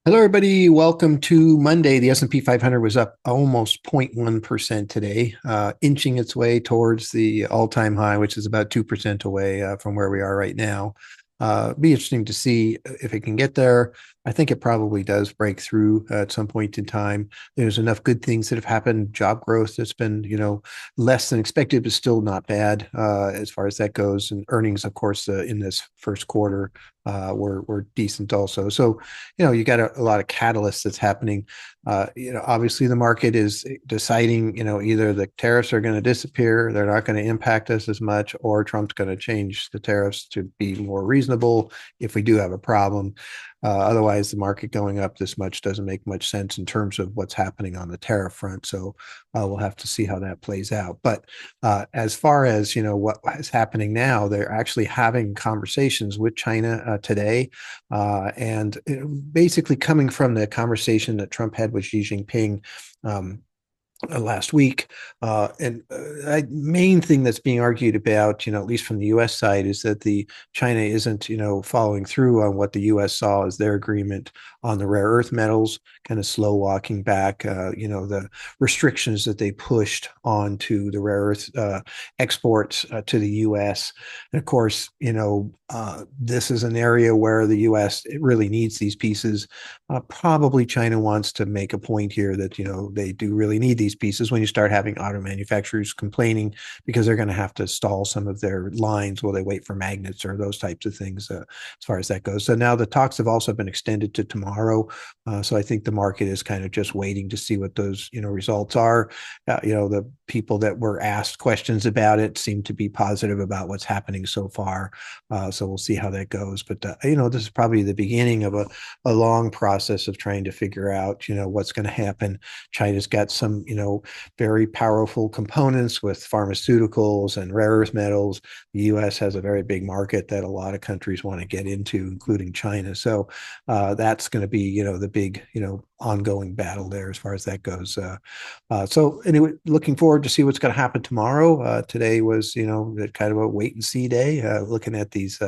Hello, everybody. Welcome to Monday. The S&P 500 was up almost 0.1% today, inching its way towards the all-time high, which is about 2% away from where we are right now. Be interesting to see if it can get there. I think it probably does break through at some point in time. There's enough good things that have happened. Job growth that's been, less than expected, but still not bad as far as that goes. And earnings, of course, in this first quarter were decent also. So, you got a lot of catalysts that's happening. Obviously the market is deciding, either the tariffs are going to disappear, they're not going to impact us as much, or Trump's going to change the tariffs to be more reasonable if we do have a problem. Otherwise, the market going up this much doesn't make much sense in terms of what's happening on the tariff front. So we'll have to see how that plays out. But as far as what is happening now, they're actually having conversations with China today, and basically coming from the conversation that Trump had with Xi Jinping. Last week. And main thing that's being argued about, at least from the U.S. side, is that the China isn't, following through on what the U.S. saw as their agreement on the rare earth metals, kind of slow walking back, the restrictions that they pushed onto the rare earth exports to the U.S. And of course, this is an area where the U.S. really needs these pieces. Probably China wants to make a point here that, they do really need these pieces when you start having auto manufacturers complaining because they're going to have to stall some of their lines while they wait for magnets or those types of things as far as that goes. So now the talks have also been extended to tomorrow. So I think the market is kind of just waiting to see what those, results are. The people that were asked questions about it seem to be positive about what's happening so far. So we'll see how that goes. But, this is probably the beginning of a long process of trying to figure out, what's going to happen. China's got some, very powerful components with pharmaceuticals and rare earth metals. The U.S. has a very big market that a lot of countries want to get into, including China. So that's going to be, the big, ongoing battle there as far as that goes. So anyway, looking forward to see what's going to happen tomorrow. Today was, kind of a wait and see day, looking at these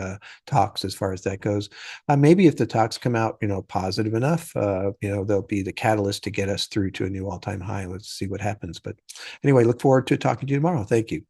talks as far as that goes. Maybe if the talks come out, positive enough, they'll be the catalyst to get us through to a new all-time high. Let's see what happens. But anyway, look forward to talking to you tomorrow. Thank you.